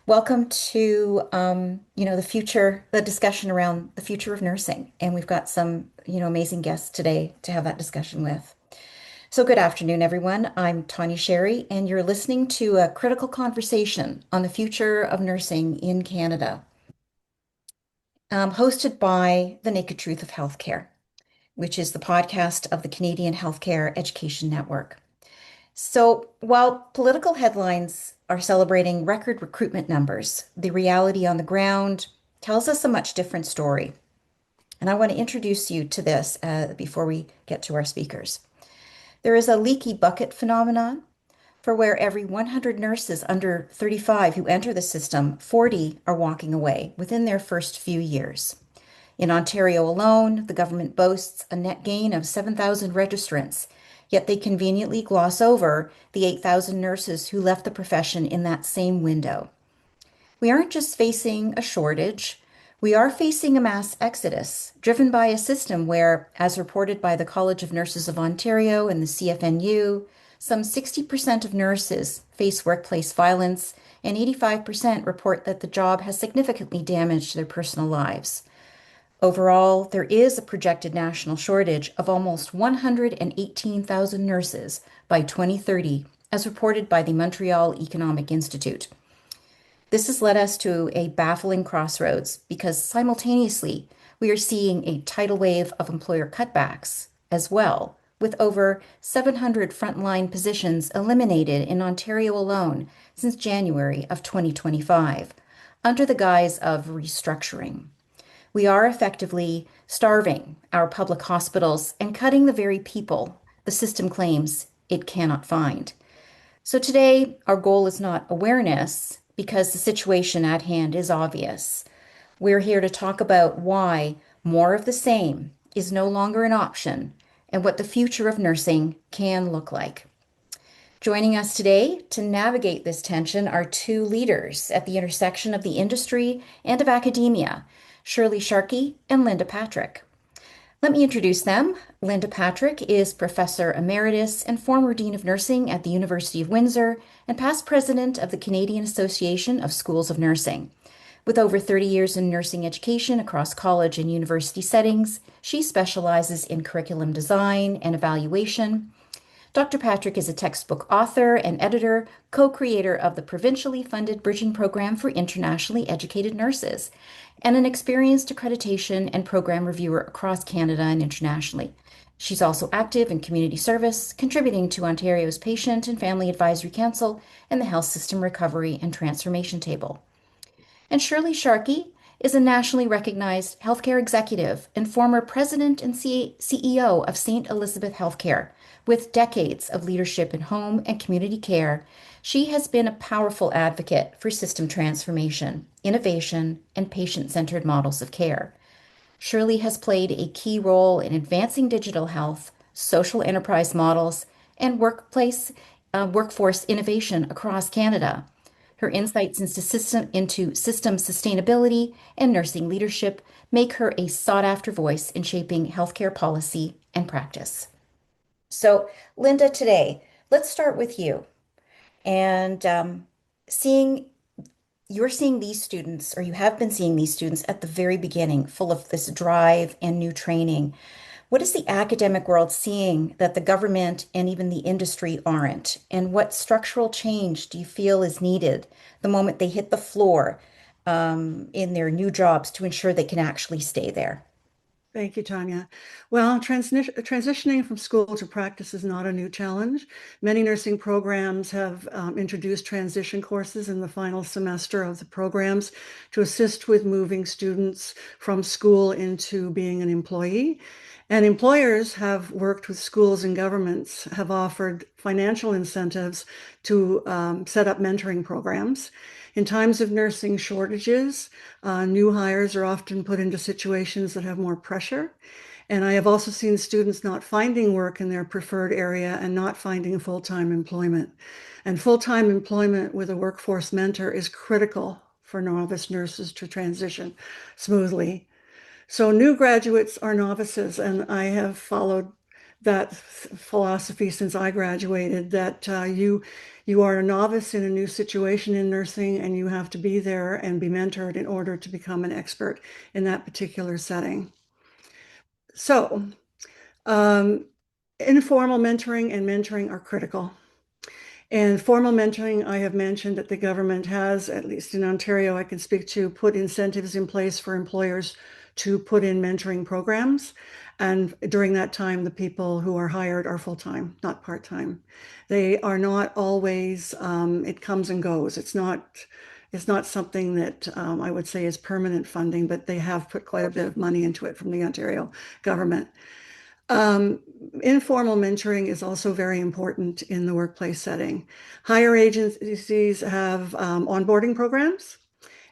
Welcome to the discussion around the future of nursing. And we've got some, amazing guests today to have that discussion with. So good afternoon, everyone. I'm Tanya Sherry, and you're listening to a critical conversation on the future of nursing in Canada, hosted by The Naked Truth of Healthcare, which is the podcast of the Canadian Healthcare Education Network. So, while political headlines are celebrating record recruitment numbers, the reality on the ground tells us a much different story. And I want to introduce you to this before we get to our speakers. There is a leaky bucket phenomenon for where every 100 nurses under 35 who enter the system, 40 are walking away within their first few years. In Ontario alone, the government boasts a net gain of 7,000 registrants, yet they conveniently gloss over the 8,000 nurses who left the profession in that same window. We aren't just facing a shortage, we are facing a mass exodus driven by a system where, as reported by the College of Nurses of Ontario and the CFNU, some 60% of nurses face workplace violence and 85% report that the job has significantly damaged their personal lives. Overall, there is a projected national shortage of almost 118,000 nurses by 2030, as reported by the Montreal Economic Institute. This has led us to a baffling crossroads because simultaneously we are seeing a tidal wave of employer cutbacks as well, with over 700 frontline positions eliminated in Ontario alone since January of 2025, under the guise of restructuring. We are effectively starving our public hospitals and cutting the very people the system claims it cannot find. So today, our goal is not awareness because the situation at hand is obvious. We're here to talk about why more of the same is no longer an option and what the future of nursing can look like. Joining us today to navigate this tension are two leaders at the intersection of the industry and of academia, Shirlee Sharkey and Linda Patrick. Let me introduce them. Linda Patrick is Professor Emeritus and former Dean of Nursing at the University of Windsor and past President of the Canadian Association of Schools of Nursing. With over 30 years in nursing education across college and university settings, she specializes in curriculum design and evaluation. Dr. Patrick is a textbook author and editor, co-creator of the provincially funded Bridging Program for Internationally Educated Nurses, and an experienced accreditation and program reviewer across Canada and internationally. She's also active in community service, contributing to Ontario's Patient and Family Advisory Council and the Health System Recovery and Transformation Table. And Shirlee Sharkey is a nationally recognized healthcare executive and former president and CEO of St. Elizabeth Healthcare. With decades of leadership in home and community care, she has been a powerful advocate for system transformation, innovation, and patient-centered models of care. Shirlee has played a key role in advancing digital health, social enterprise models, and workforce innovation across Canada. Her insights into system sustainability and nursing leadership make her a sought-after voice in shaping healthcare policy and practice. So, Linda, today, let's start with you. And seeing you're seeing these students, or you have been seeing these students at the very beginning, full of this drive and new training. What is the academic world seeing that the government and even the industry aren't? And what structural change do you feel is needed the moment they hit the floor in their new jobs to ensure they can actually stay there? Thank you, Tanya. Well, transitioning from school to practice is not a new challenge. Many nursing programs have introduced transition courses in the final semester of the programs to assist with moving students from school into being an employee. And employers have worked with schools and governments, have offered financial incentives to set up mentoring programs. In times of nursing shortages, new hires are often put into situations that have more pressure. And I have also seen students not finding work in their preferred area and not finding full-time employment. And full-time employment with a workforce mentor is critical for novice nurses to transition smoothly. So new graduates are novices, and I have followed that philosophy since I graduated, that you are a novice in a new situation in nursing, and you have to be there and be mentored in order to become an expert in that particular setting. So, um, informal mentoring and mentoring are critical. And formal mentoring, I have mentioned that the government has, at least in Ontario, I can speak to, put incentives in place for employers to put in mentoring programs. And during that time, the people who are hired are full-time, not part-time. They are not always, it comes and goes. It's not something that I would say is permanent funding, but they have put quite a bit of money into it from the Ontario government. Um, Informal mentoring is also very important in the workplace setting. Higher agencies have onboarding programs,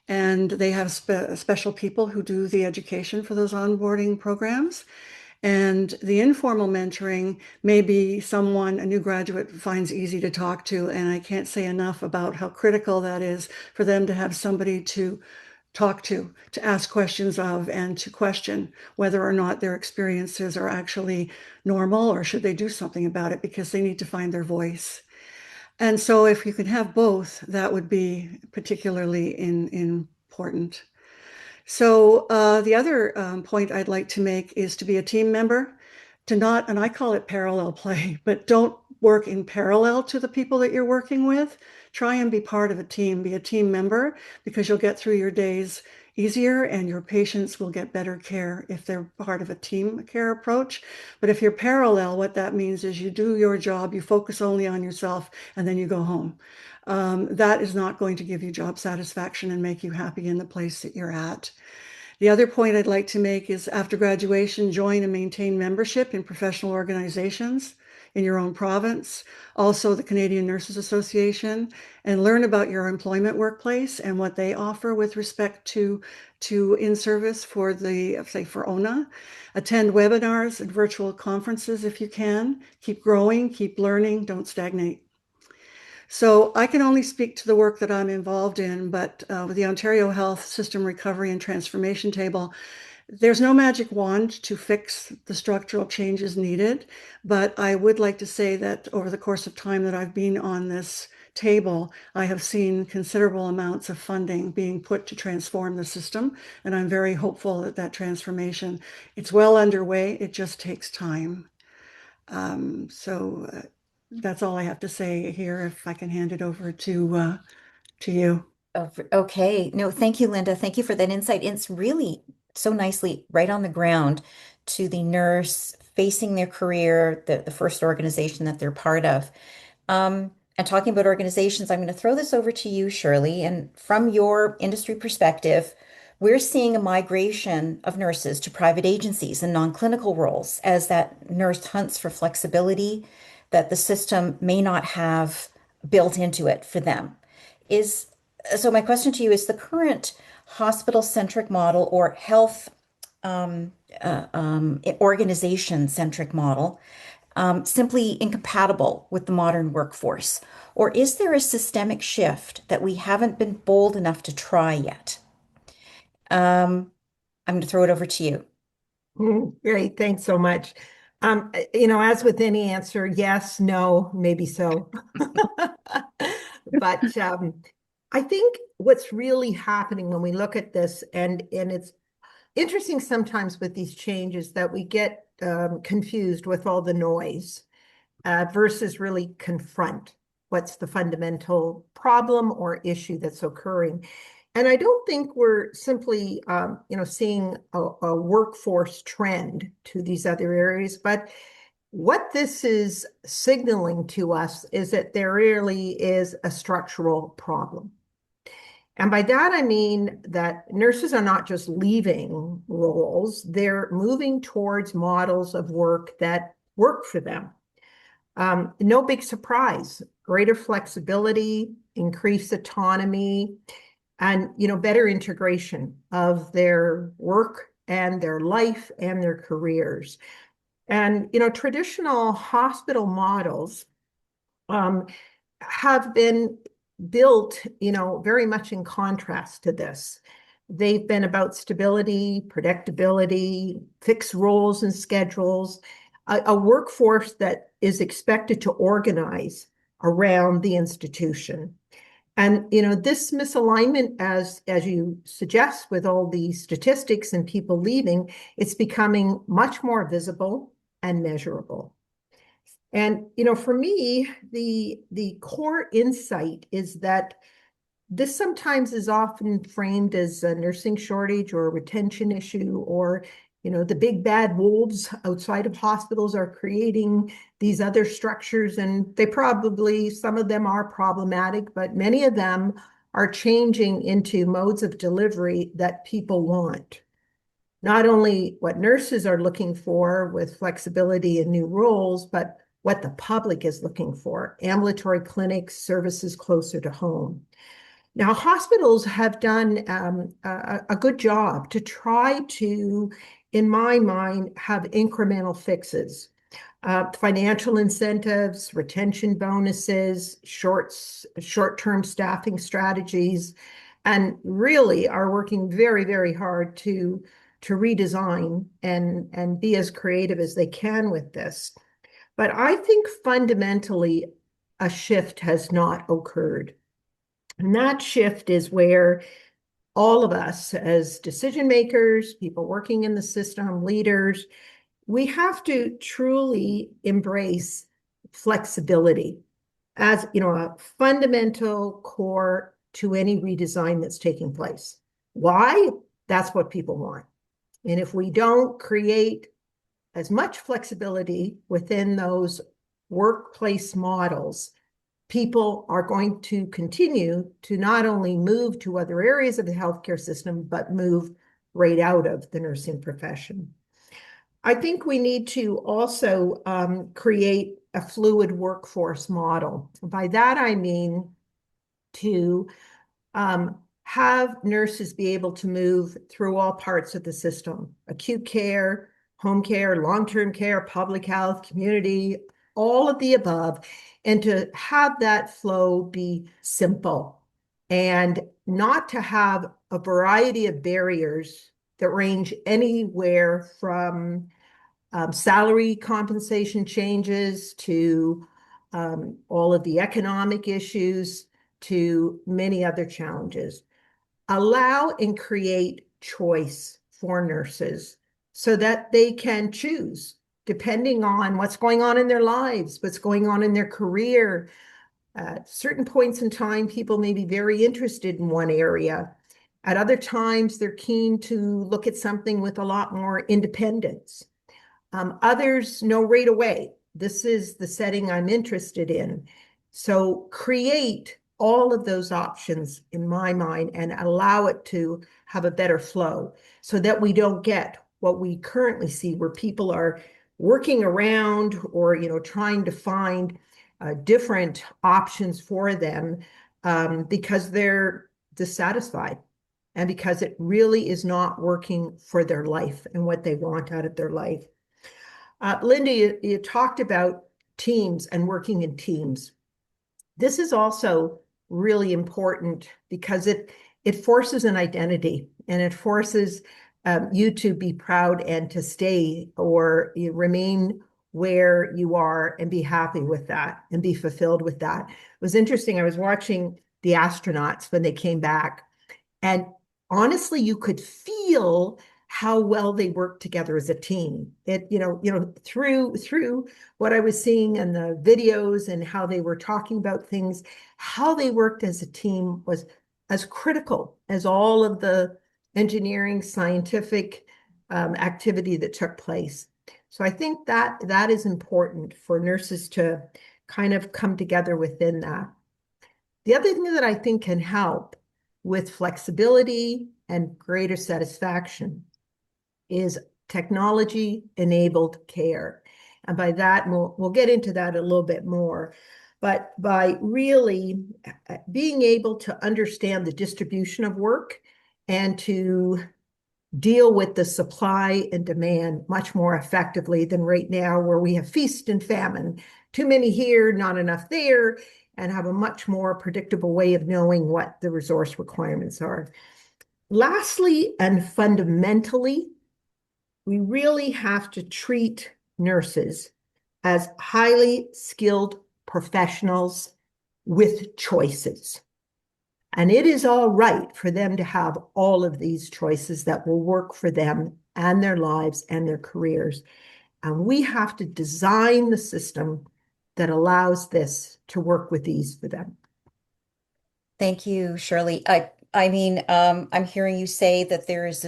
and they have special people who do the education for those onboarding programs. And the informal mentoring may be someone a new graduate finds easy to talk to. And I can't say enough about how critical that is for them to have somebody to talk to ask questions of, and to question whether or not their experiences are actually normal or should they do something about it, because they need to find their voice. And so if you can have both, that would be particularly important. So the other point I'd like to make is to be a team member, to not, and I call it parallel play, but don't work in parallel to the people that you're working with. Try and be part of a team, be a team member, because you'll get through your days easier, and your patients will get better care if they're part of a team care approach. But if you're parallel, what that means is you do your job, you focus only on yourself, and then you go home. That is not going to give you job satisfaction and make you happy in the place that you're at. The other point I'd like to make is after graduation, join and maintain membership in professional organizations in your own province, also the Canadian Nurses Association, and learn about your employment workplace and what they offer with respect to in-service for the, say, for ONA. Attend webinars and virtual conferences if you can. Keep growing, keep learning, don't stagnate. So I can only speak to the work that I'm involved in, but with the Ontario Health System Recovery and Transformation Table, there's no magic wand to fix the structural changes needed. But I would like to say that over the course of time that I've been on this table, I have seen considerable amounts of funding being put to transform the system. And I'm very hopeful that that transformation, it's well underway. It just takes time. So that's all I have to say here. If I can hand it over to you. Oh, okay. No, thank you, Linda. Thank you for that insight. It's really so nicely right on the ground to the nurse facing their career, the first organization that they're part of. And talking about organizations, I'm going to throw this over to you, Shirley. And from your industry perspective, we're seeing a migration of nurses to private agencies and non-clinical roles as that nurse hunts for flexibility that the system may not have built into it for them. Is so my question to you is the current hospital-centric model or health organization-centric model simply incompatible with the modern workforce? Or is there a systemic shift that we haven't been bold enough to try yet? I'm going to throw it over to you. Great, thanks so much. As with any answer, yes, no, maybe so. But I think what's really happening when we look at this, and it's interesting sometimes with these changes that we get confused with all the noise versus really confront what's the fundamental problem or issue that's occurring. And I don't think we're simply, seeing a workforce trend to these other areas, but what this is signaling to us is that there really is a structural problem. And by that, I mean that nurses are not just leaving roles, they're moving towards models of work that work for them. No big surprise, greater flexibility, increased autonomy, and better integration of their work and their life and their careers. And traditional hospital models have been built very much in contrast to this. They've been about stability, predictability, fixed roles and schedules, a workforce that is expected to organize around the institution. And this misalignment, as you suggest, with all the statistics and people leaving, it's becoming much more visible and measurable. And for me, the core insight is that this sometimes is often framed as a nursing shortage or a retention issue, or the big bad wolves outside of hospitals are creating these other structures, and some of them are problematic, but many of them are changing into modes of delivery that people want. Not only what nurses are looking for with flexibility and new roles, but what the public is looking for: ambulatory clinics, services closer to home. Now, hospitals have done a good job to try to, in my mind, have incremental fixes. Financial incentives, retention bonuses, short-term staffing strategies, and really are working very, very hard to redesign and be as creative as they can with this. But I think fundamentally a shift has not occurred. And that shift is where all of us as decision makers, people working in the system, leaders, we have to truly embrace flexibility as a fundamental core to any redesign that's taking place. Why? That's what people want. And if we don't create as much flexibility within those workplace models, people are going to continue to not only move to other areas of the healthcare system, but move right out of the nursing profession. I think we need to also create a fluid workforce model. By that, I mean to have nurses be able to move through all parts of the system: acute care, home care, long-term care, public health, community, all of the above, and to have that flow be simple and not to have a variety of barriers that range anywhere from salary compensation changes to all of the economic issues to many other challenges. Allow and create choice for nurses so that they can choose depending on what's going on in their lives, what's going on in their career. At certain points in time, people may be very interested in one area. At other times, they're keen to look at something with a lot more independence. Others know right away, this is the setting I'm interested in. So create all of those options in my mind and allow it to have a better flow so that we don't get what we currently see, where people are working around or trying to find different options for them because they're dissatisfied and because it really is not working for their life and what they want out of their life. Linda, you talked about teams and working in teams. This is also really important because it forces an identity, and it forces you to be proud and to stay or you remain where you are and be happy with that and be fulfilled with that. It was interesting. I was watching the astronauts when they came back, and honestly, you could feel how well they worked together as a team. It, through what I was seeing in the videos and how they were talking about things, how they worked as a team was as critical as all of the engineering, scientific activity that took place. So I think that is important for nurses to kind of come together within that. The other thing that I think can help with flexibility and greater satisfaction is technology-enabled care. And by that, we'll get into that a little bit more. But by really being able to understand the distribution of work and to deal with the supply and demand much more effectively than right now, where we have feast and famine, too many here, not enough there, and have a much more predictable way of knowing what the resource requirements are. Lastly, and fundamentally, we really have to treat nurses as highly skilled professionals with choices. And it is all right for them to have all of these choices that will work for them and their lives and their careers. And we have to design the system that allows this to work with ease for them. Thank you, Shirley. I'm hearing you say that there is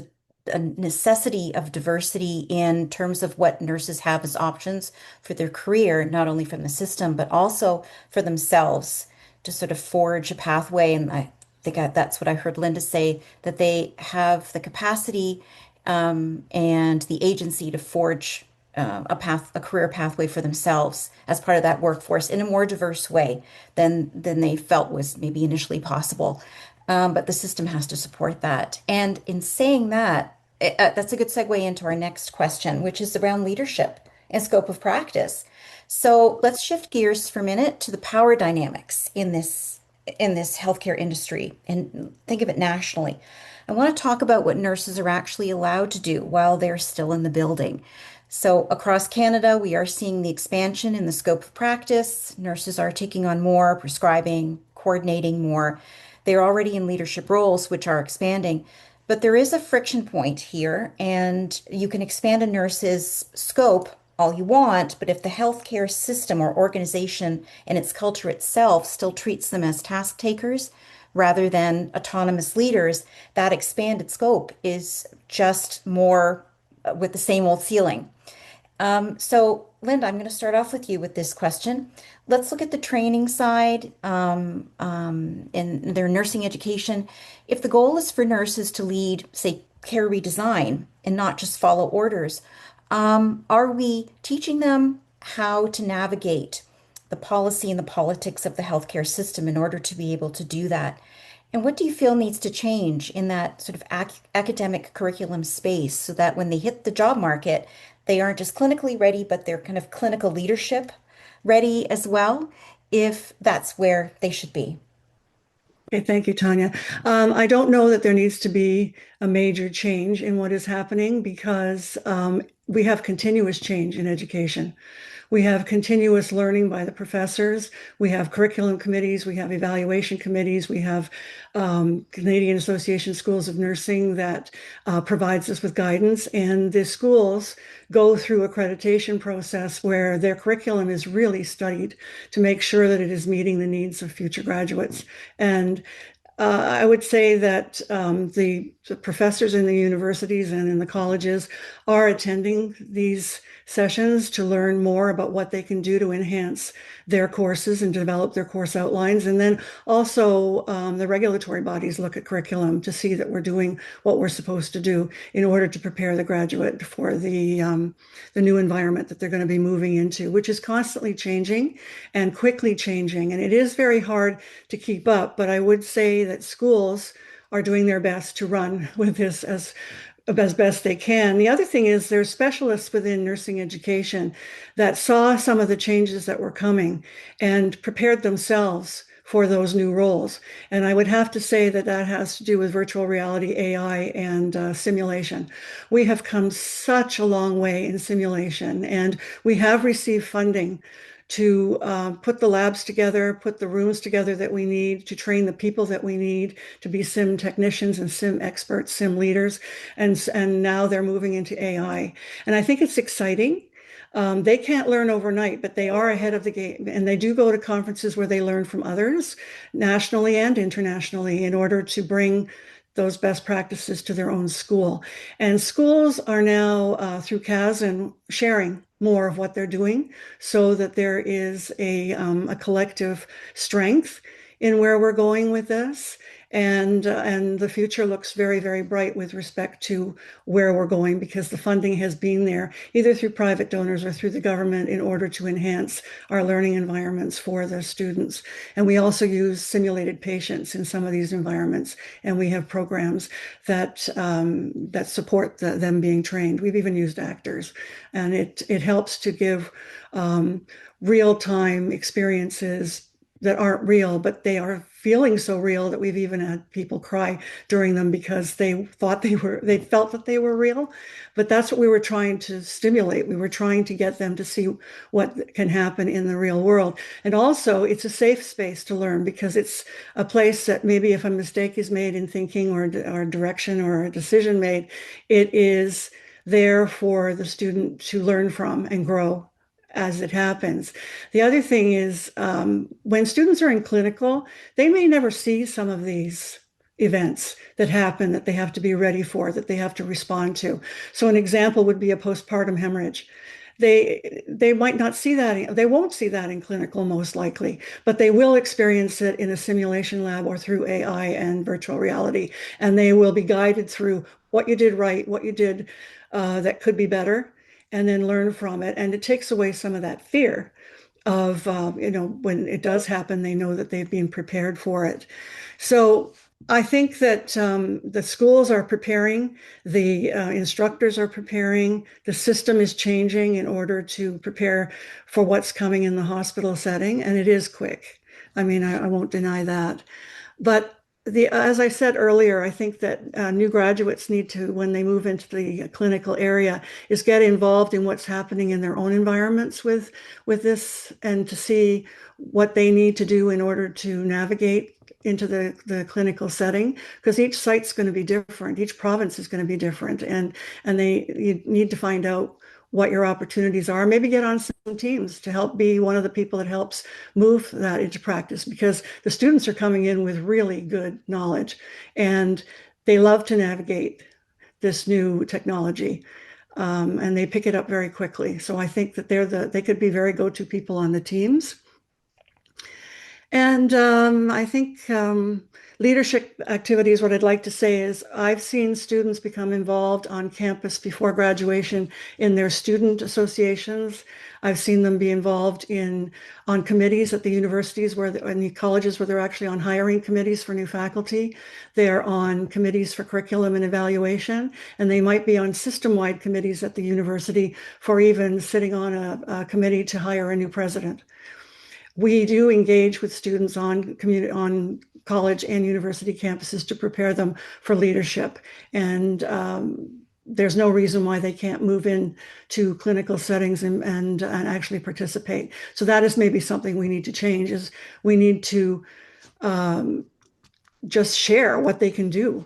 a necessity of diversity in terms of what nurses have as options for their career, not only from the system, but also for themselves to sort of forge a pathway. And I think that's what I heard Linda say, that they have the capacity, and the agency to forge a career pathway for themselves as part of that workforce in a more diverse way than they felt was maybe initially possible. But the system has to support that. And in saying that, that's a good segue into our next question, which is around leadership and scope of practice. So let's shift gears for a minute to the power dynamics in this healthcare industry and think of it nationally. I want to talk about what nurses are actually allowed to do while they're still in the building. So, across Canada, we are seeing the expansion in the scope of practice. Nurses are taking on more, prescribing, coordinating more. They're already in leadership roles, which are expanding. But there is a friction point here, and you can expand a nurse's scope all you want, but if the healthcare system or organization and its culture itself still treats them as task takers rather than autonomous leaders, that expanded scope is just more with the same old ceiling. So, Linda, I'm going to start off with you with this question. Let's look at the training side, in their nursing education. If the goal is for nurses to lead, say, care redesign and not just follow orders, are we teaching them how to navigate the policy and the politics of the healthcare system in order to be able to do that? And what do you feel needs to change in that sort of academic curriculum space so that when they hit the job market, they aren't just clinically ready, but they're kind of clinical leadership ready as well, if that's where they should be? Okay, thank you, Tanya. I don't know that there needs to be a major change in what is happening because we have continuous change in education. We have continuous learning by the professors. We have curriculum committees. We have evaluation committees. We have Canadian Association Schools of Nursing that provides us with guidance. And the schools go through accreditation process where their curriculum is really studied to make sure that it is meeting the needs of future graduates. And I would say that the professors in the universities and in the colleges are attending these sessions to learn more about what they can do to enhance their courses and develop their course outlines. And then also the regulatory bodies look at curriculum to see that we're doing what we're supposed to do in order to prepare the graduate for the new environment that they're going to be moving into, which is constantly changing and quickly changing. And it is very hard to keep up, but I would say that schools are doing their best to run with this as best they can. The other thing is there's specialists within nursing education that saw some of the changes that were coming and prepared themselves for those new roles. And I would have to say that that has to do with virtual reality, AI, and simulation. We have come such a long way in simulation, and we have received funding to put the labs together, put the rooms together that we need, to train the people that we need to be sim technicians and sim experts, sim leaders. And now they're moving into AI. And I think it's exciting. They can't learn overnight, but they are ahead of the game. And they do go to conferences where they learn from others, nationally and internationally, in order to bring those best practices to their own school. And schools are now, through CAS, sharing more of what they're doing so that there is a collective strength in where we're going with this. And the future looks very, very bright with respect to where we're going because the funding has been there either through private donors or through the government in order to enhance our learning environments for the students. And we also use simulated patients in some of these environments, and we have programs that that support them being trained. We've even used actors, and it helps to give real-time experiences that aren't real, but they are feeling so real that we've even had people cry during them because they felt that they were real. But that's what we were trying to stimulate. We were trying to get them to see what can happen in the real world. And also, it's a safe space to learn because it's a place that maybe if a mistake is made in thinking or direction or a decision made, it is there for the student to learn from and grow as it happens. The other thing is when students are in clinical, they may never see some of these events that happen that they have to be ready for, that they have to respond to. So an example would be a postpartum hemorrhage. They might not see that, they won't see that in clinical most likely, but they will experience it in a simulation lab or through AI and virtual reality. And they will be guided through what you did right, what you did that could be better, and then learn from it. And it takes away some of that fear of, when it does happen, they know that they've been prepared for it. So I think that the schools are preparing, the instructors are preparing, the system is changing in order to prepare for what's coming in the hospital setting, and it is quick. I mean, I won't deny that. But as I said earlier, I think that new graduates need to, when they move into the clinical area, is get involved in what's happening in their own environments with this, and to see what they need to do in order to navigate into the clinical setting, because each site's going to be different, each province is going to be different, and you need to find out what your opportunities are. Maybe get on some teams to help be one of the people that helps move that into practice, because the students are coming in with really good knowledge and they love to navigate this new technology. And they pick it up very quickly. So I think that they could be very go-to people on the teams. And I think leadership activities, what I'd like to say is I've seen students become involved on campus before graduation in their student associations. I've seen them be involved on committees at the universities in the colleges where they're actually on hiring committees for new faculty. They're on committees for curriculum and evaluation, and they might be on system-wide committees at the university for even sitting on a committee to hire a new president. We do engage with students on college and university campuses to prepare them for leadership. And there's no reason why they can't move in to clinical settings and actually participate. So that is maybe something we need to change, is we need to just share what they can do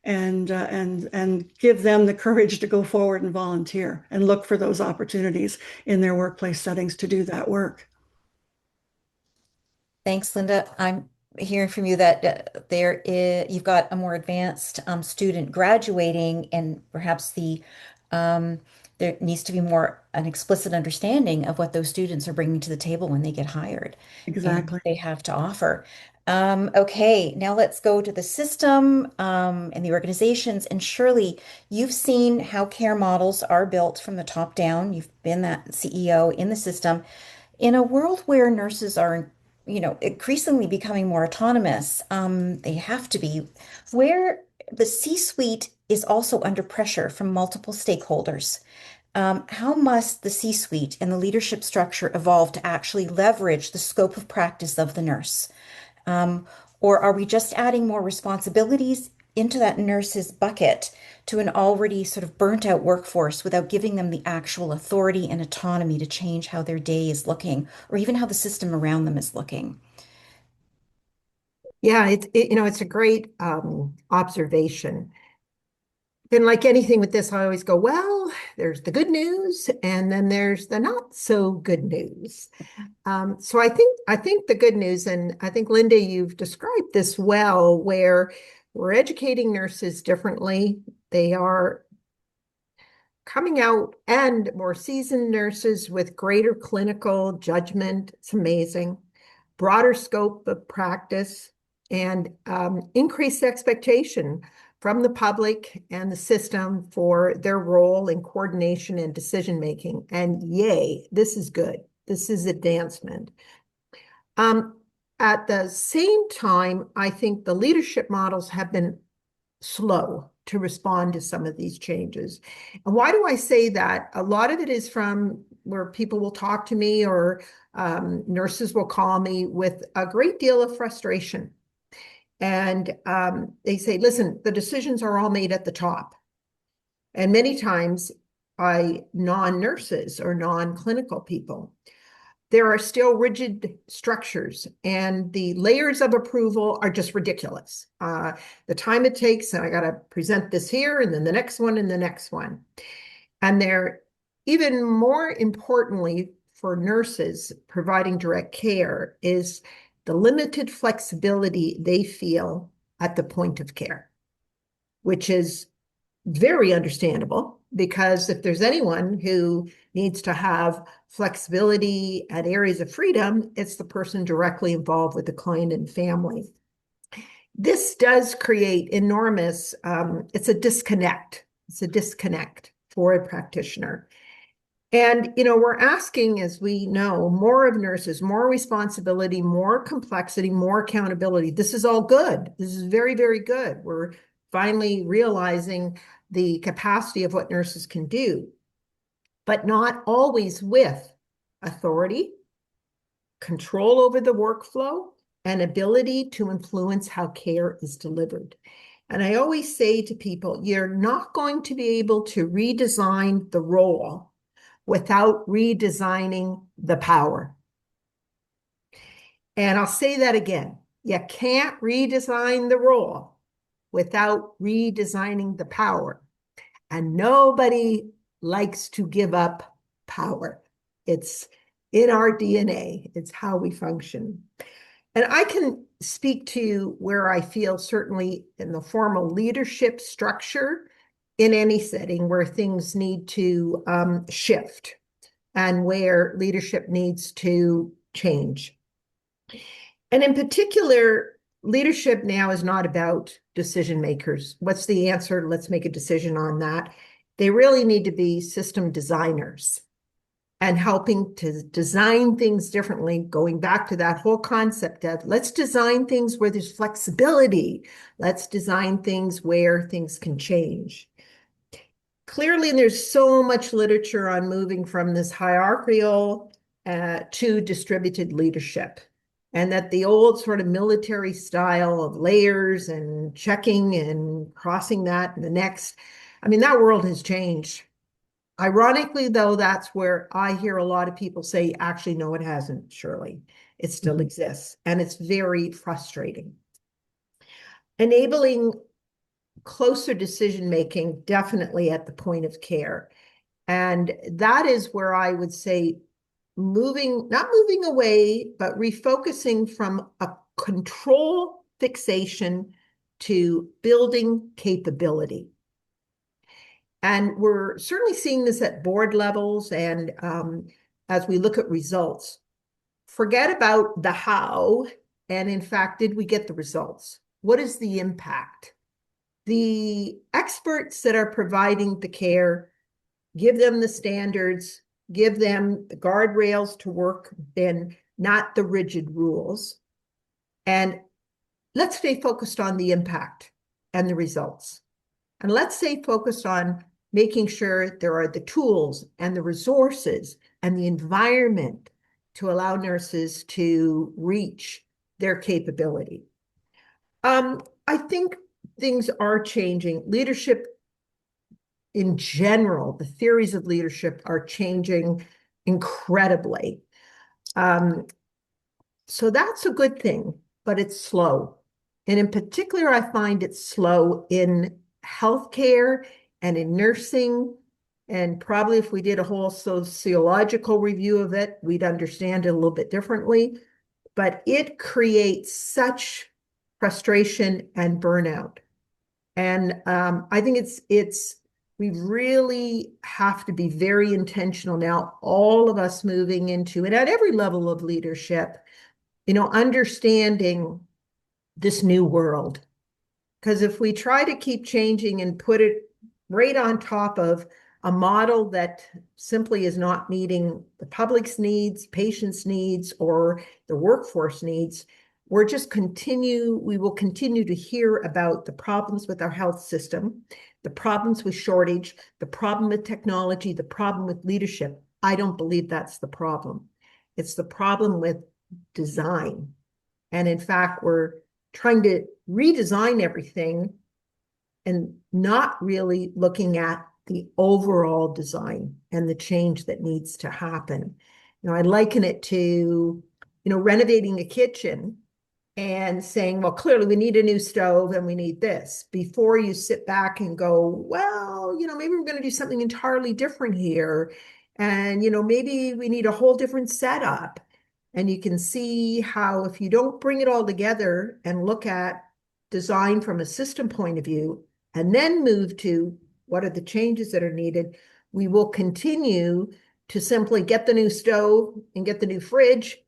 and give them the courage to go forward and volunteer and look for those opportunities in their workplace settings to do that work. Thanks, Linda. I'm hearing from you that you've got a more advanced student graduating, and perhaps there needs to be more an explicit understanding of what those students are bringing to the table when they get hired and Exactly. what they have to offer. Okay, now let's go to the system and the organizations. And Shirlee, you've seen how care models are built from the top down. You've been that CEO in the system. In a world where nurses are, increasingly becoming more autonomous, they have to be, where the C-suite is also under pressure from multiple stakeholders. How must the C-suite and the leadership structure evolve to actually leverage the scope of practice of the nurse? Um, or are we just adding more responsibilities into that nurse's bucket to an already sort of burnt out workforce without giving them the actual authority and autonomy to change how their day is looking or even how the system around them is looking? Yeah, it's a great observation. And like anything with this, I always go, well, there's the good news, and then there's the not so good news. So I think the good news, and I think Linda, you've described this well, where we're educating nurses differently. They are coming out, and more seasoned nurses with greater clinical judgment. It's amazing. Broader scope of practice, and increased expectation from the public and the system for their role in coordination and decision making. And yay, this is good. This is advancement. Um, at the same time, I think the leadership models have been slow to respond to some of these changes. And why do I say that? A lot of it is from where people will talk to me or nurses will call me with a great deal of frustration. And they say, listen, the decisions are all made at the top. And many times by non-nurses or non-clinical people. There are still rigid structures, and the layers of approval are just ridiculous. The time it takes, and I got to present this here, and then the next one, and the next one. And they're even more importantly for nurses providing direct care is the limited flexibility they feel at the point of care, which is very understandable, because if there's anyone who needs to have flexibility and areas of freedom, it's the person directly involved with the client and family. This does create enormous, it's a disconnect. It's a disconnect for a practitioner. And, we're asking, as we know, more of nurses, more responsibility, more complexity, more accountability. This is all good. This is very, very good. We're finally realizing the capacity of what nurses can do, but not always with authority, control over the workflow, and ability to influence how care is delivered. And I always say to people, you're not going to be able to redesign the role without redesigning the power. And I'll say that again. You can't redesign the role without redesigning the power. And nobody likes to give up power. It's in our DNA. It's how we function. And I can speak to where I feel certainly in the formal leadership structure in any setting where things need to shift and where leadership needs to change. And in particular, leadership now is not about decision makers. What's the answer? Let's make a decision on that. They really need to be system designers and helping to design things differently, going back to that whole concept of let's design things where there's flexibility. Let's design things where things can change. Clearly, there's so much literature on moving from this hierarchical to distributed leadership, and that the old sort of military style of layers and checking and crossing that and the next, that world has changed. Ironically, though, that's where I hear a lot of people say, actually, no, it hasn't, Shirlee. It still exists, and it's very frustrating. Enabling closer decision-making, definitely at the point of care. And that is where I would say not moving away, but refocusing from a control fixation to building capability. And we're certainly seeing this at board levels and as we look at results. Forget about the how, and in fact, did we get the results? What is the impact? The experts that are providing the care, give them the standards, give them the guardrails to work in, not the rigid rules. And let's stay focused on the impact and the results. And let's stay focused on making sure there are the tools and the resources and the environment to allow nurses to reach their capability. I think things are changing. Leadership in general, the theories of leadership are changing incredibly. So that's a good thing, but it's slow. And in particular, I find it slow in healthcare and in nursing. And probably if we did a whole sociological review of it, we'd understand it a little bit differently. But it creates such frustration and burnout. And I think we really have to be very intentional now, all of us moving into, and at every level of leadership, understanding this new world. Because if we try to keep changing and put it right on top of a model that simply is not meeting the public's needs, patients' needs, or the workforce needs, we will continue to hear about the problems with our health system, the problems with shortage, the problem with technology, the problem with leadership. I don't believe that's the problem. It's the problem with design. And in fact, we're trying to redesign everything and not really looking at the overall design and the change that needs to happen. I liken it to, renovating a kitchen and saying, well, clearly we need a new stove and we need this, before you sit back and go, well, maybe we're going to do something entirely different here. And, maybe we need a whole different setup. And you can see how, if you don't bring it all together and look at design from a system point of view, and then move to what are the changes that are needed, we will continue to simply get the new stove and get the new fridge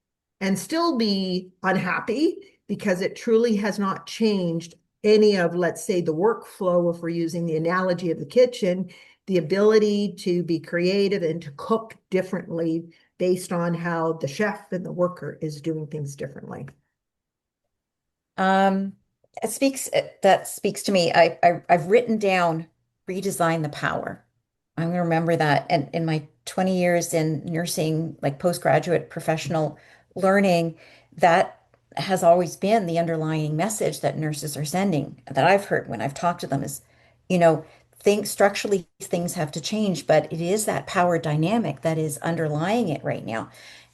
and still be unhappy because it truly has not changed any of, let's say, the workflow, if we're using the analogy of the kitchen, the ability to be creative and to cook differently based on how the chef and the worker is doing things differently. Um, that speaks to me. I've written down redesign the power. I'm going to remember that. And in my 20 years in nursing, like postgraduate professional learning, that has always been the underlying message that nurses are sending, that I've heard when I've talked to them is, you know, things structurally things have to change, but it is that power dynamic that is underlying it right now.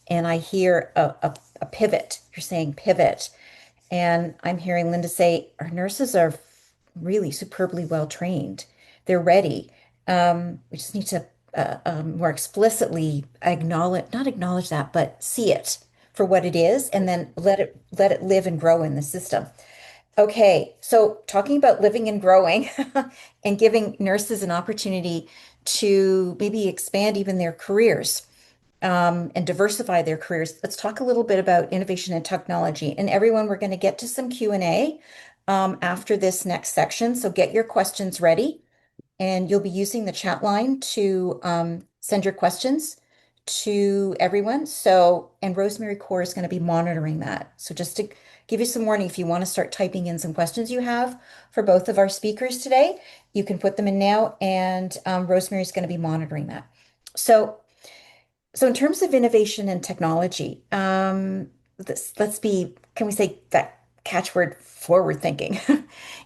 And I hear a pivot. You're saying pivot. And I'm hearing Linda say our nurses are really superbly well trained. They're ready. We just need to more explicitly not acknowledge that, but see it for what it is, and then let it live and grow in the system. Okay, so talking about living and growing and giving nurses an opportunity to maybe expand even their careers and diversify their careers. Let's talk a little bit about innovation and technology. And everyone, we're going to get to some Q&A after this next section. So get your questions ready, and you'll be using the chat line to send your questions to everyone. So, and Rosemary Core is going to be monitoring that. So just to give you some warning, if you want to start typing in some questions you have for both of our speakers today, you can put them in now, and Rosemary is going to be monitoring that. So in terms of innovation and technology, can we say that catchword forward thinking?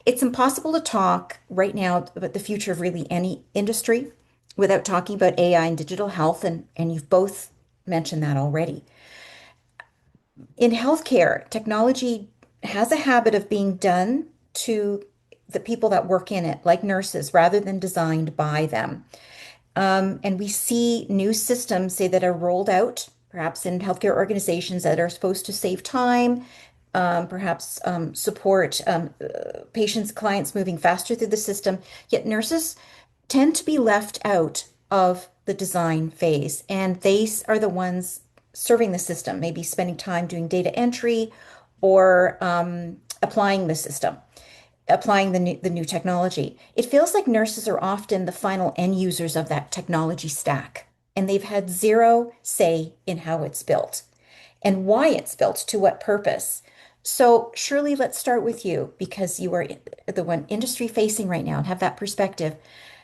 It's impossible to talk right now about the future of really any industry without talking about AI and digital health, and you've both mentioned that already. In healthcare, technology has a habit of being done to the people that work in it, like nurses, rather than designed by them. And we see new systems, say, that are rolled out, perhaps in healthcare organizations that are supposed to save time, perhaps support patients, clients moving faster through the system. Yet nurses tend to be left out of the design phase, and they are the ones serving the system, maybe spending time doing data entry or applying the system, applying the new technology. It feels like nurses are often the final end users of that technology stack, and they've had zero say in how it's built and why it's built, to what purpose. So, Shirley, let's start with you because you are the one industry facing right now and have that perspective.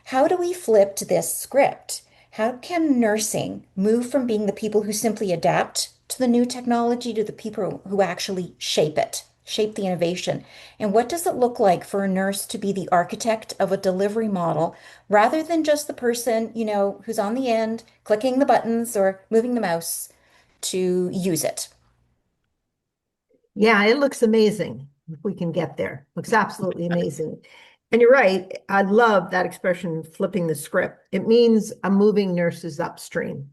How do we flip to this script? How can nursing move from being the people who simply adapt to the new technology to the people who actually shape it, shape the innovation? And what does it look like for a nurse to be the architect of a delivery model rather than just the person, who's on the end, clicking the buttons or moving the mouse to use it? Yeah, it looks amazing if we can get there. Looks absolutely amazing. And you're right. I love that expression, flipping the script. It means I'm moving nurses upstream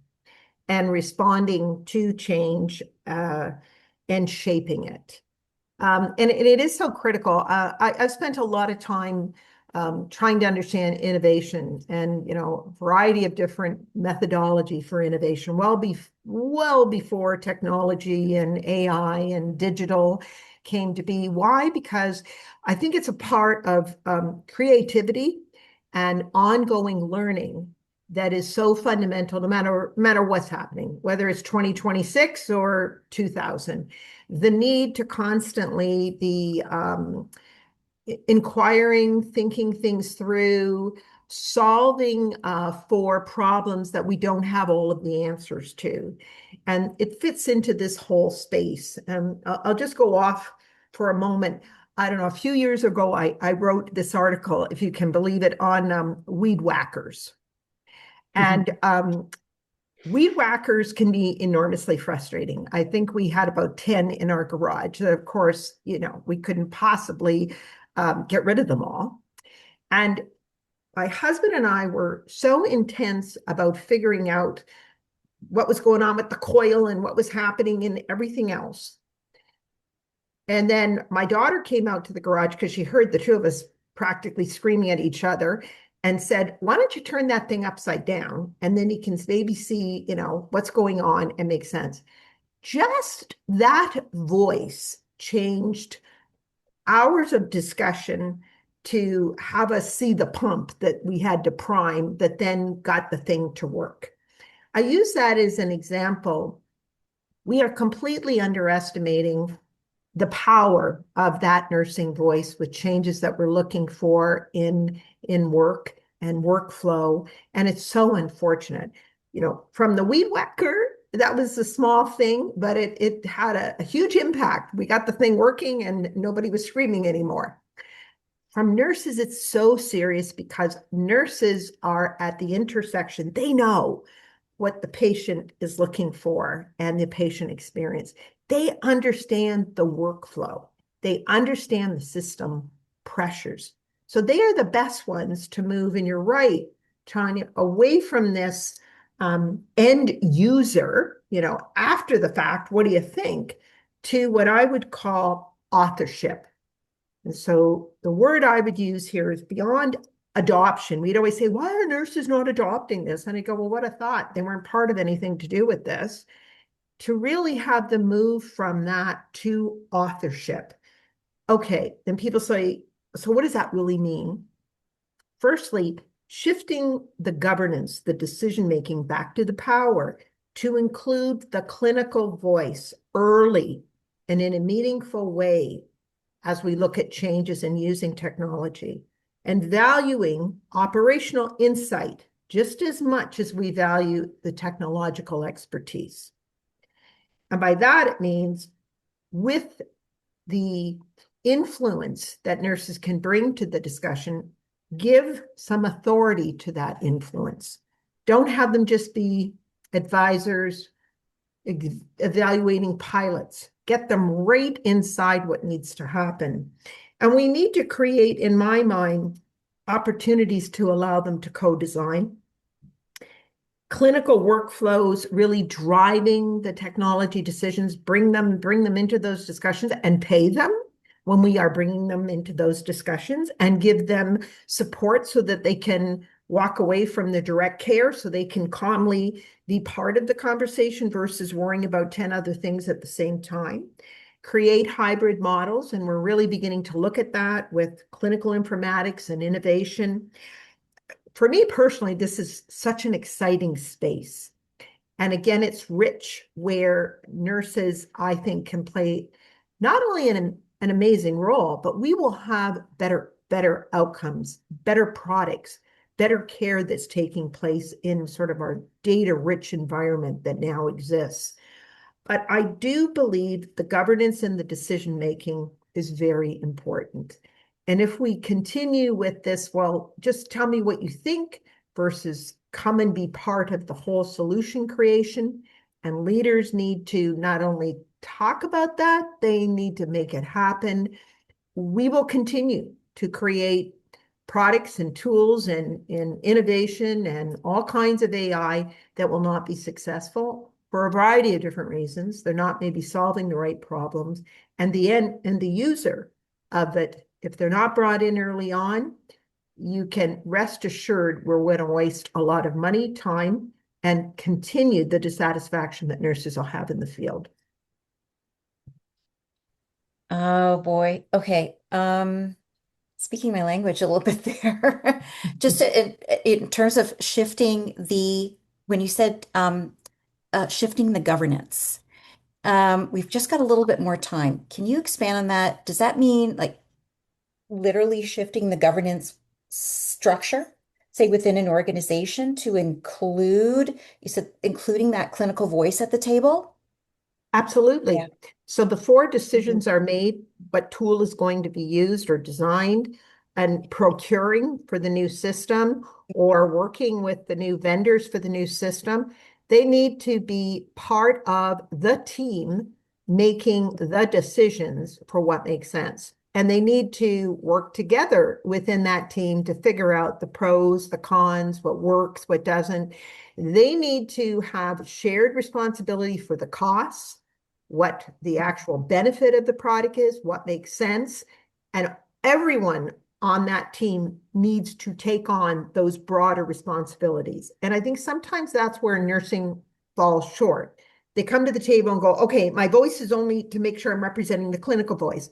and responding to change and shaping it. And it is so critical. I've spent a lot of time trying to understand innovation and, a variety of different methodology for innovation, well before technology and AI and digital came to be. Why? Because I think it's a part of creativity and ongoing learning that is so fundamental, no matter what's happening, whether it's 2026 or 2000. The need to constantly be inquiring, thinking things through, solving for problems that we don't have all of the answers to. And it fits into this whole space. And I'll just go off for a moment. I don't know, a few years ago, I wrote this article, if you can believe it, on weed whackers. And weed whackers can be enormously frustrating. I think we had about 10 in our garage. Of course, we couldn't possibly get rid of them all. And my husband and I were so intense about figuring out what was going on with the coil and what was happening and everything else. And then my daughter came out to the garage because she heard the two of us practically screaming at each other and said, why don't you turn that thing upside down? And then you can maybe see, what's going on and make sense. Just that voice changed hours of discussion to have us see the pump that we had to prime that then got the thing to work. I use that as an example. We are completely underestimating the power of that nursing voice with changes that we're looking for in work and workflow. And it's so unfortunate. From the weed whacker, that was a small thing, but it had a huge impact. We got the thing working and nobody was screaming anymore. From nurses, it's so serious because nurses are at the intersection. They know what the patient is looking for and the patient experience. They understand the workflow. They understand the system pressures. So they are the best ones to move. And you're right, Tanya, away from this end user, after the fact, what do you think, to what I would call authorship. And so the word I would use here is beyond adoption. We'd always say, why are nurses not adopting this? And I go, well, what a thought. They weren't part of anything to do with this. To really have them move from that to authorship. Okay, then people say, so what does that really mean? Firstly, shifting the governance, the decision-making back to the power to include the clinical voice early and in a meaningful way as we look at changes in using technology, and valuing operational insight just as much as we value the technological expertise. And by that, it means with the influence that nurses can bring to the discussion, give some authority to that influence. Don't have them just be advisors, evaluating pilots. Get them right inside what needs to happen. And we need to create, in my mind, opportunities to allow them to co-design. Clinical workflows really driving the technology decisions, bring them into those discussions and pay them when we are bringing them into those discussions, and give them support so that they can walk away from the direct care so they can calmly be part of the conversation versus worrying about 10 other things at the same time. Create hybrid models, and we're really beginning to look at that with clinical informatics and innovation. For me personally, this is such an exciting space. And again, it's rich where nurses, I think, can play not only an amazing role, but we will have better outcomes, better products, better care that's taking place in sort of our data-rich environment that now exists. But I do believe the governance and the decision-making is very important. And if we continue with this, well, just tell me what you think versus come and be part of the whole solution creation. And leaders need to not only talk about that, they need to make it happen. We will continue to create products and tools and innovation and all kinds of AI that will not be successful for a variety of different reasons. They're not maybe solving the right problems. And the user of it, if they're not brought in early on, you can rest assured we're going to waste a lot of money, time, and continue the dissatisfaction that nurses will have in the field. Oh boy. Okay. Speaking my language a little bit there. Just in terms of shifting when you said shifting the governance, we've just got a little bit more time. Can you expand on that? Does that mean like literally shifting the governance structure say, within an organization to include, you said, including that clinical voice at the table? Yeah. Absolutely. So before Mhm. decisions are made, what tool is going to be used or designed, and procuring for the new system or working with the new vendors for the new system, they need to be part of the team making the decisions for what makes sense. And they need to work together within that team to figure out the pros, the cons, what works, what doesn't. They need to have shared responsibility for the costs, what the actual benefit of the product is, what makes sense. And everyone on that team needs to take on those broader responsibilities. And I think sometimes that's where nursing falls short. They come to the table and go, okay, my voice is only to make sure I'm representing the clinical voice.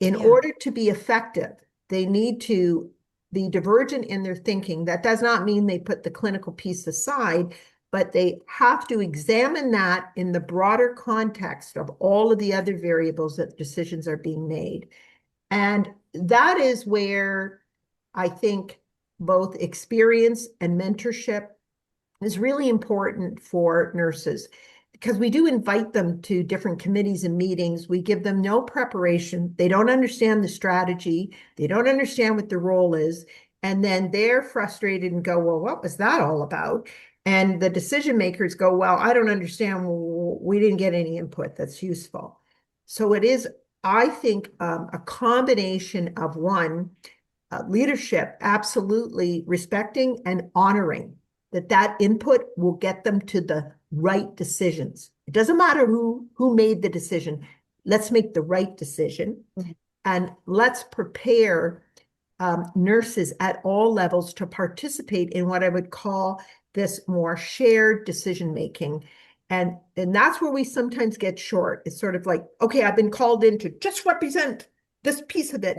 In Yeah. order to be effective, they need to be divergent in their thinking. That does not mean they put the clinical piece aside, but they have to examine that in the broader context of all of the other variables that decisions are being made. And that is where I think both experience and mentorship is really important for nurses, because we do invite them to different committees and meetings. We give them no preparation. They don't understand the strategy. They don't understand what the role is. And then they're frustrated and go, well, what was that all about? And the decision makers go, well, I don't understand. We didn't get any input that's useful. So it is, I think, a combination of one, leadership, absolutely respecting and honoring that input will get them to the right decisions. It doesn't matter who made the decision. Let's make the right decision, Mhm. and let's prepare nurses at all levels to participate in what I would call this more shared decision making. And that's where we sometimes get short. It's sort of like, okay, I've been called in to just represent this piece of it.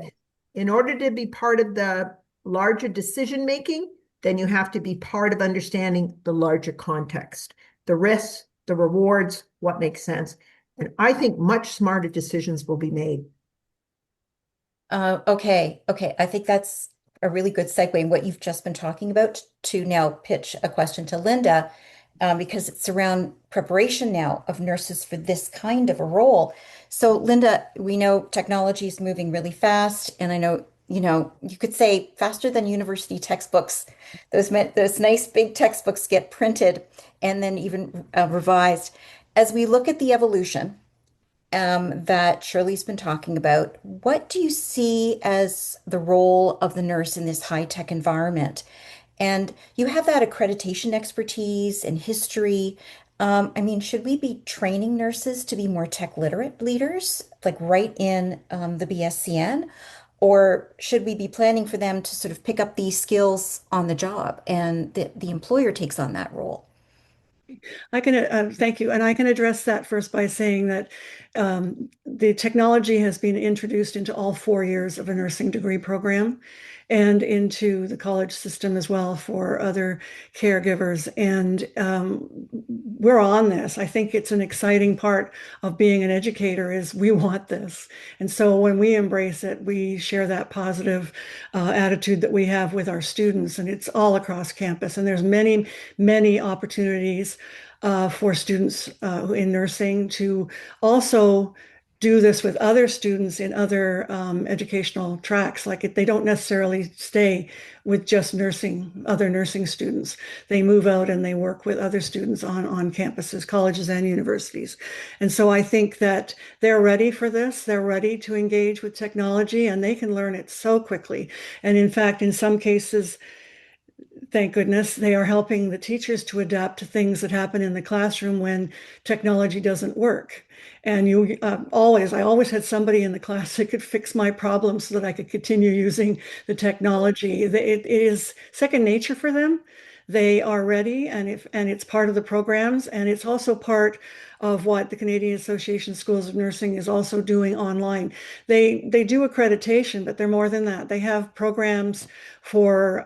In order to be part of the larger decision making, then you have to be part of understanding the larger context, the risks, the rewards, what makes sense. And I think much smarter decisions will be made. Okay. I think that's a really good segue in what you've just been talking about to now pitch a question to Linda, because it's around preparation now of nurses for this kind of a role. So, Linda, we know technology is moving really fast, and I know, you could say faster than university textbooks. Those nice big textbooks get printed and then even revised. As we look at the evolution that Shirley's been talking about. What do you see as the role of the nurse in this high-tech environment? And you have that accreditation expertise and history. I mean, should we be training nurses to be more tech literate leaders, like right in the BSCN? Or should we be planning for them to sort of pick up these skills on the job and the employer takes on that role? I can thank you, and I can address that first by saying that the technology has been introduced into all 4 years of a nursing degree program, and into the college system as well for other caregivers. And we're on this. I think it's an exciting part of being an educator is we want this, and so when we embrace it, we share that positive attitude that we have with our students, and it's all across campus. And there's many opportunities for students in nursing to also do this with other students in other educational tracks. They don't necessarily stay with just nursing, other nursing students. They move out and they work with other students on campuses, colleges and universities. And so I think that they're ready for this. They're ready to engage with technology, and they can learn it so quickly. And in fact, in some cases, thank goodness, they are helping the teachers to adapt to things that happen in the classroom when technology doesn't work. And I always had somebody in the class that could fix my problem so that I could continue using the technology. It is second nature for them. They are ready, and it's part of the programs, and it's also part of what the Canadian Association of Schools of Nursing is also doing online. They do accreditation, but they're more than that. They have programs for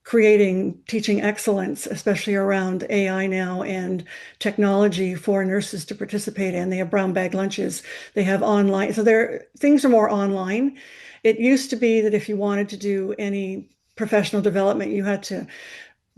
creating teaching excellence, especially around AI now and technology for nurses to participate in. They have brown bag lunches. They have online. So things are more online. It used to be that if you wanted to do any professional development, you had to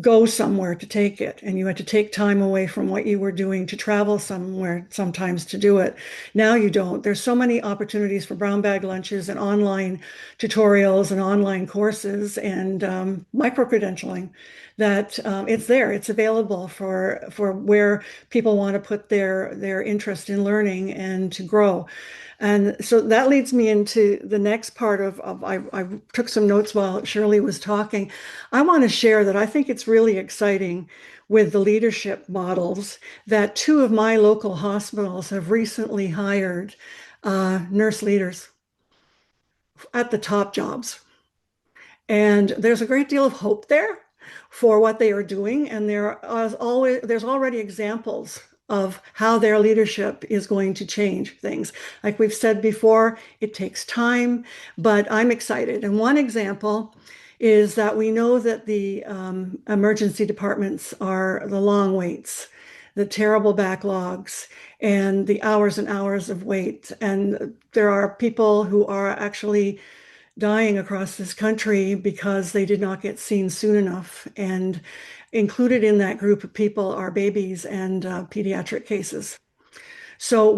go somewhere to take it, and you had to take time away from what you were doing to travel somewhere sometimes to do it. Now you don't. There's so many opportunities for brown bag lunches and online tutorials and online courses and micro-credentialing that it's there. It's available for where people want to put their interest in learning and to grow. And so that leads me into the next part of I took some notes while Shirley was talking. I want to share that I think it's really exciting with the leadership models that two of my local hospitals have recently hired nurse leaders at the top jobs. And there's a great deal of hope there for what they are doing. And there's already examples of how their leadership is going to change things. Like we've said before, it takes time, but I'm excited. And one example is that we know that the emergency departments are the long waits, the terrible backlogs, and the hours and hours of wait. And there are people who are actually dying across this country because they did not get seen soon enough. And included in that group of people are babies and pediatric cases. So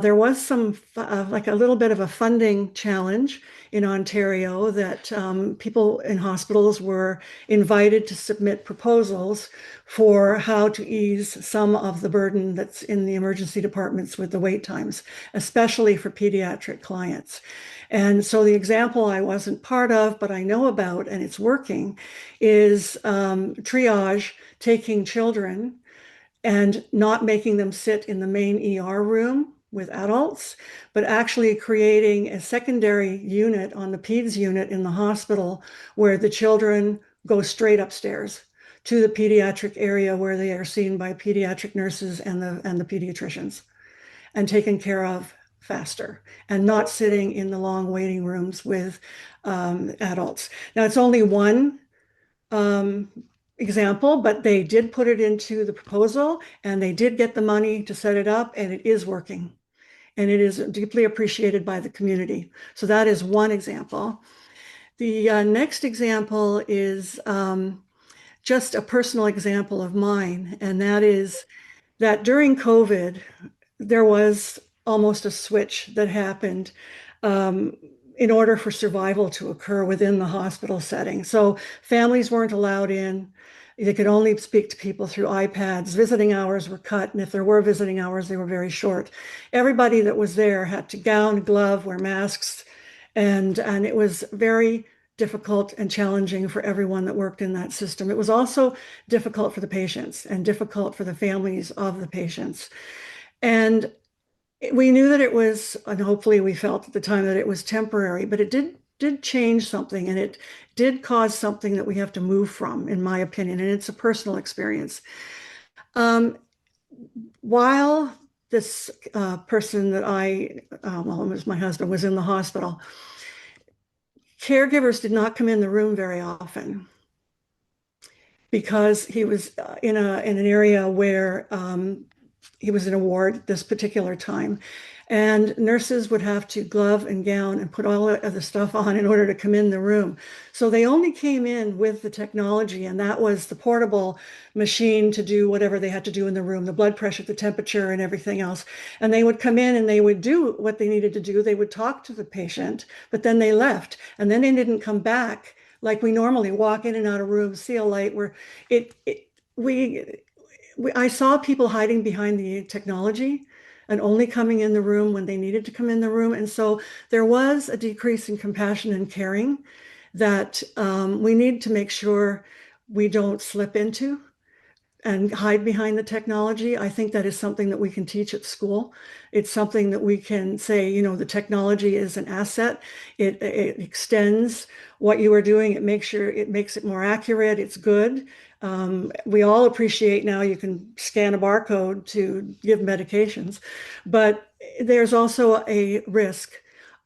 there was some like a little bit of a funding challenge in Ontario that people in hospitals were invited to submit proposals for how to ease some of the burden that's in the emergency departments with the wait times, especially for pediatric clients. And so the example I wasn't part of, but I know about, and it's working, is triage, taking children and not making them sit in the main ER room with adults, but actually creating a secondary unit on the PEDS unit in the hospital where the children go straight upstairs to the pediatric area where they are seen by pediatric nurses and the pediatricians and taken care of faster and not sitting in the long waiting rooms with adults. Now, it's only one example, but they did put it into the proposal and they did get the money to set it up, and it is working. And it is deeply appreciated by the community. So that is one example. The next example is just a personal example of mine, and that is that during COVID, there was almost a switch that happened in order for survival to occur within the hospital setting. So families weren't allowed in. They could only speak to people through iPads. Visiting hours were cut, and if there were visiting hours, they were very short. Everybody that was there had to gown, glove, wear masks, and it was very difficult and challenging for everyone that worked in that system. It was also difficult for the patients and difficult for the families of the patients. And we knew that it was, and hopefully we felt at the time that it was temporary, but it did change something, and it did cause something that we have to move from, in my opinion, and it's a personal experience. While this person that well, it was my husband, was in the hospital, caregivers did not come in the room very often because he was in an area where he was in a ward this particular time. And nurses would have to glove and gown and put all of the stuff on in order to come in the room. So they only came in with the technology, and that was the portable machine to do whatever they had to do in the room, the blood pressure, the temperature, and everything else. And they would come in and they would do what they needed to do. They would talk to the patient, but then they left. And then they didn't come back like we normally walk in and out of rooms, see a light where I saw people hiding behind the technology and only coming in the room when they needed to come in the room. And so there was a decrease in compassion and caring that we need to make sure we don't slip into and hide behind the technology. I think that is something that we can teach at school. It's something that we can say, the technology is an asset. It extends what you are doing. It makes it more accurate. It's good. We all appreciate now you can scan a barcode to give medications, but there's also a risk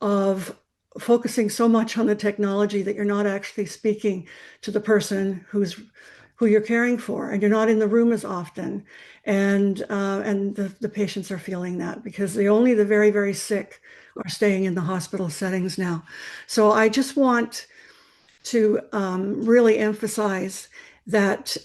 of focusing so much on the technology that you're not actually speaking to the person who you're caring for, and you're not in the room as often. And the patients are feeling that because only the very, very sick are staying in the hospital settings now. So I just want to really emphasize that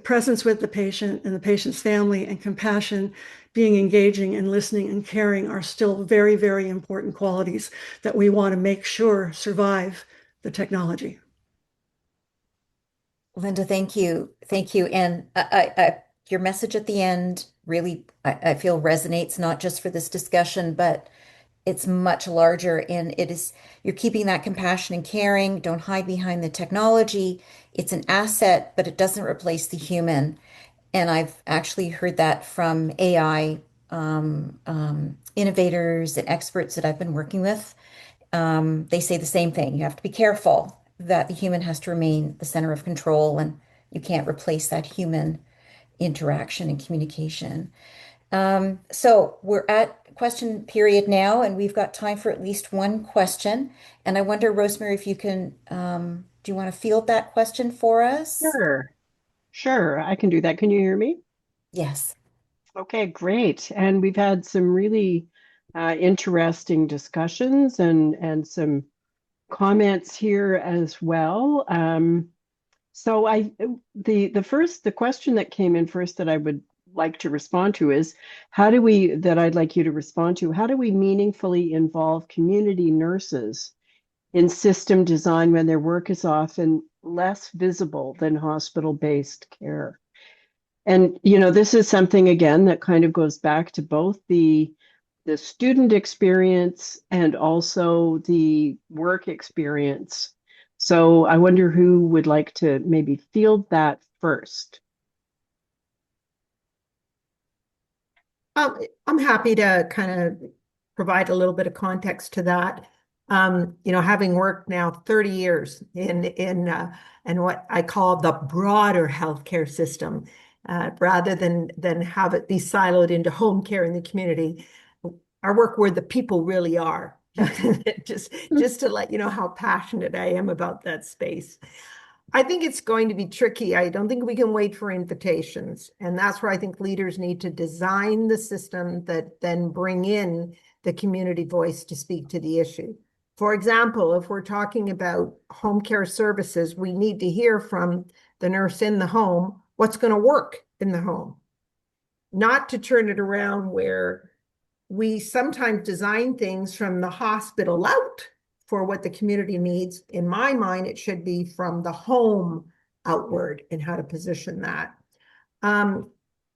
presence with the patient and the patient's family and compassion, being engaging and listening and caring are still very, very important qualities that we want to make sure survive the technology. Linda, thank you. Thank you. And your message at the end really, I feel resonates not just for this discussion, but it's much larger. And it is, you're keeping that compassion and caring. Don't hide behind the technology. It's an asset, but it doesn't replace the human. And I've actually heard that from AI innovators and experts that I've been working with. They say the same thing. You have to be careful that the human has to remain the center of control, and you can't replace that human interaction and communication. So we're at question period now, and we've got time for at least one question. And I wonder, Rosemary, if you can, do you want to field that question for us? Sure, sure, I can do that. Can you hear me? Yes. Okay, great. And we've had some really interesting discussions and some comments here as well. So the question that came in first that I would like to respond to is I'd like you to respond to, how do we meaningfully involve community nurses in system design when their work is often less visible than hospital-based care? And, this is something, again, that kind of goes back to both the student experience and also the work experience. So I wonder who would like to maybe field that first. I'm happy to kind of provide a little bit of context to that. Having worked now 30 years in what I call the broader healthcare system, rather than have it be siloed into home care in the community, I work where the people really are. Just to let you know how passionate I am about that space. I think it's going to be tricky. I don't think we can wait for invitations. And that's where I think leaders need to design the system that then bring in the community voice to speak to the issue. For example, if we're talking about home care services, we need to hear from the nurse in the home what's going to work in the home, not to turn it around where we sometimes design things from the hospital out for what the community needs. In my mind, it should be from the home outward and how to position that.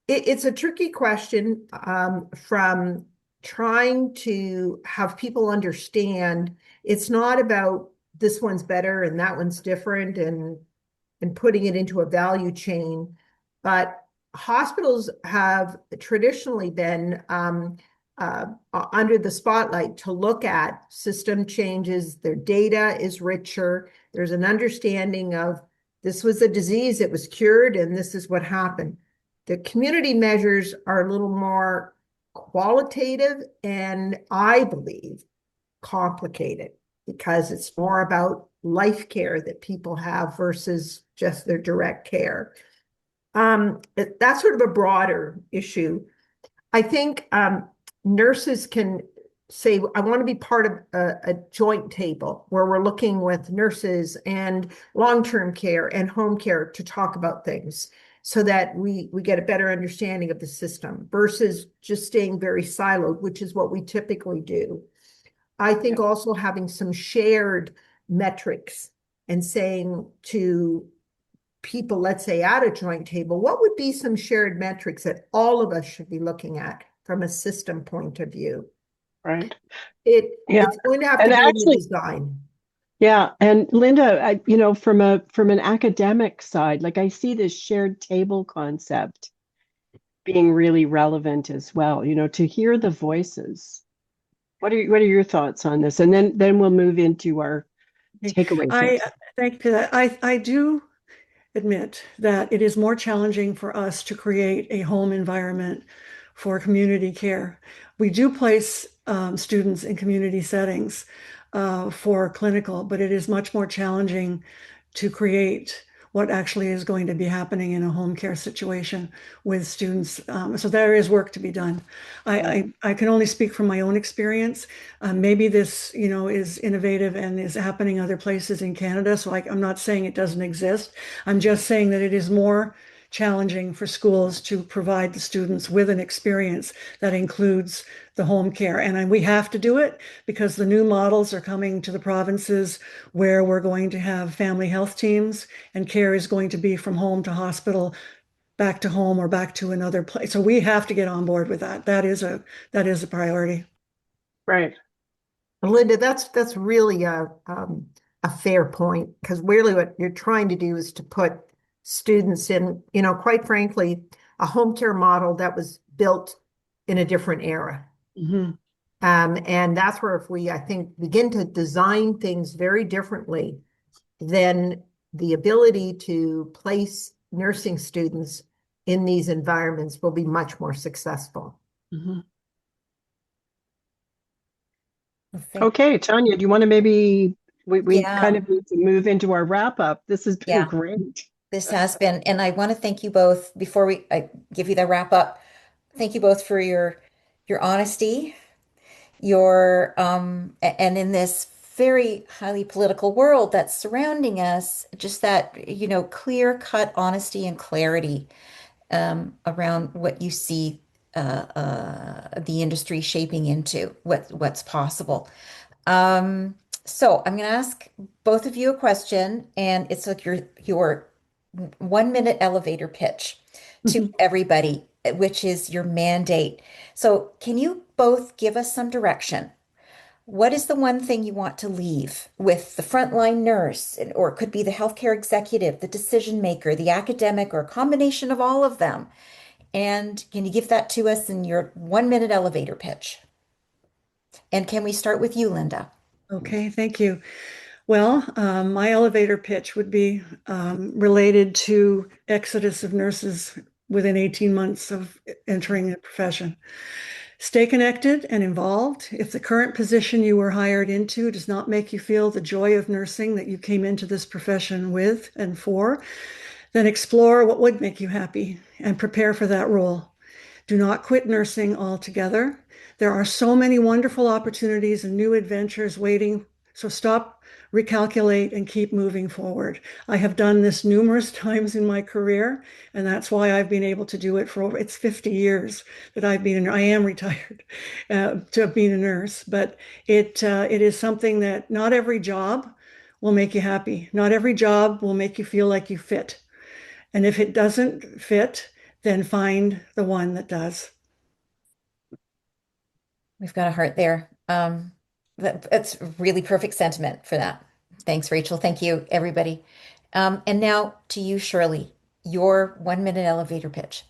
It's a tricky question from trying to have people understand it's not about this one's better and that one's different and putting it into a value chain. But hospitals have traditionally been under the spotlight to look at system changes. Their data is richer. There's an understanding of this was a disease, it was cured, and this is what happened. The community measures are a little more qualitative and, I believe, complicated because it's more about life care that people have versus just their direct care. That's sort of a broader issue. I think nurses can say, I want to be part of a joint table where we're looking with nurses and long-term care and home care to talk about things so that we get a better understanding of the system versus just staying very siloed, which is what we typically do. I think also having some shared metrics and saying to people, let's say at a joint table, what would be some shared metrics that all of us should be looking at from a system point of view? Right. It's going to have to And be in the actually, design. yeah. And Linda, from an academic side, like I see this shared table concept being really relevant as well, to hear the voices. What are your thoughts on this? And then we'll move into our takeaway I things. thank you. I do admit that it is more challenging for us to create a home environment for community care. We do place students in community settings for clinical, but it is much more challenging to create what actually is going to be happening in a home care situation with students. So there is work to be done. I can only speak from my own experience. Maybe this, is innovative and is happening other places in Canada. So I'm not saying it doesn't exist. I'm just saying that it is more challenging for schools to provide the students with an experience that includes the home care. And we have to do it because the new models are coming to the provinces where we're going to have family health teams and care is going to be from home to hospital, back to home, or back to another place. So we have to get on board with that. That is a priority. Right. Linda, that's really a fair point, because really what you're trying to do is to put students in, quite frankly, a home care model that was built in a different era. Mm-hmm. And that's where if we, I think, begin to design things very differently, then the ability to place nursing students in these environments will be much more successful. Mm-hmm. Okay, Tanya, do you want to maybe we kind Yeah, of need to move into our wrap up? This has been yeah, great. this has been, and I want to thank you both before I give you the wrap up. Thank you both for your honesty, and in this very highly political world that's surrounding us, just that, clear cut honesty and clarity around what you see the industry shaping into, what's possible. Um, so I'm going to ask both of you a question, and it's like your 1 minute elevator pitch to everybody, which is your mandate. So can you both give us some direction? What is the one thing you want to leave with the frontline nurse, or it could be the healthcare executive, the decision maker, the academic, or a combination of all of them? And can you give that to us in your 1 minute elevator pitch? And can we start with you, Linda? Okay, thank you. Well, my elevator pitch would be related to exodus of nurses within 18 months of entering the profession. Stay connected and involved. If the current position you were hired into does not make you feel the joy of nursing that you came into this profession with and for, then explore what would make you happy and prepare for that role. Do not quit nursing altogether. There are so many wonderful opportunities and new adventures waiting. So stop, recalculate, and keep moving forward. I have done this numerous times in my career, and that's why I've been able to do it for over, it's 50 years that I am retired to have been a nurse, but it is something that not every job will make you happy. Not every job will make you feel like you fit. And if it doesn't fit, then find the one that does. We've got a heart there. That's really perfect sentiment for that. Thanks, Rachel. Thank you, everybody. And now to you, Shirley, your 1 minute elevator pitch.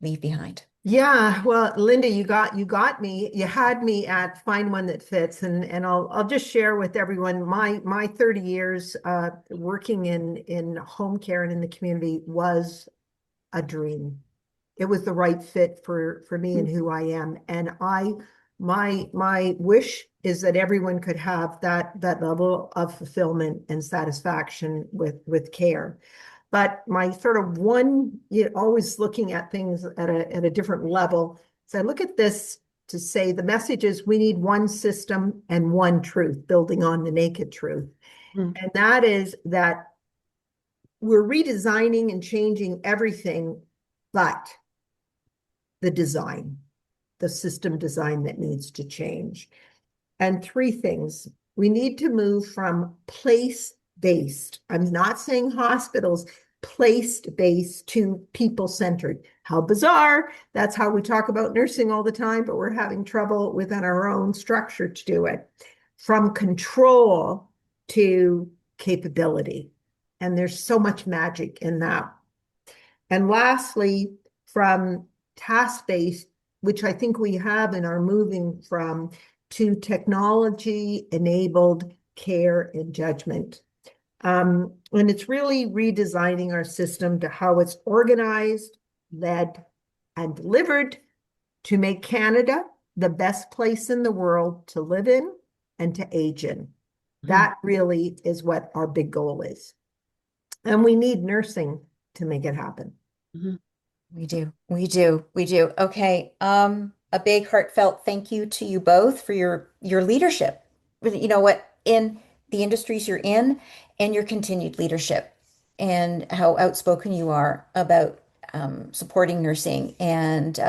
Leave behind. Yeah, well, Linda, you got me. You had me at find one that fits, and I'll just share with everyone my 30 years working in home care and in the community was a dream. It was the right fit for me and who I am, and my wish is that everyone could have that level of fulfillment and satisfaction with care. But my sort of always looking at things at a different level. So I look at this to say the message is we need one system and one truth, building on the naked truth. Mm. And that is that we're redesigning and changing everything, but the system design that needs to change. And three things. We need to move from place-based. I'm not saying hospitals, place-based to people-centered. How bizarre. That's how we talk about nursing all the time, but we're having trouble within our own structure to do it. From control to capability. And there's so much magic in that. And lastly, from task-based, which I think we have and are moving from, to technology-enabled care and judgment. And it's really redesigning our system to how it's organized, led, and delivered to make Canada the best place in the world to live in and to age in. That really is what our big goal is. And we need nursing to make it happen. Mhm. We do. We do. We do. Okay. A big heartfelt thank you to you both for your leadership. You know what, in the industries you're in and your continued leadership and how outspoken you are about supporting nursing and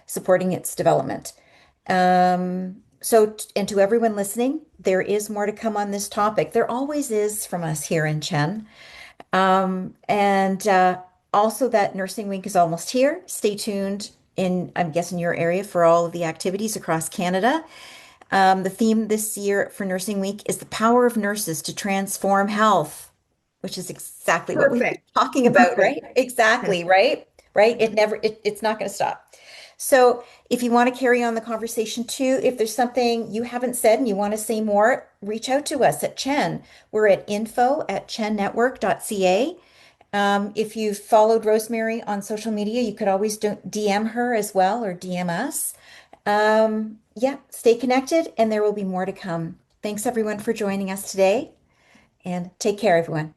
supporting its development. And to everyone listening, there is more to come on this topic. There always is from us here in Chen. And also that Nursing Week is almost here. Stay tuned in, I'm guessing, your area for all of the activities across Canada. The theme this year for Nursing Week is the power of nurses to transform health, which is exactly what we've been Perfect. talking about, right? Yes. Exactly, right? Right? It's not going to stop. So if you want to carry on the conversation too, if there's something you haven't said and you want to say more, reach out to us at Chen. We're at info@chennetwork.ca. If you've followed Rosemary on social media, you could always DM her as well or DM us. Yeah, stay connected and there will be more to come. Thanks everyone for joining us today and take care, everyone.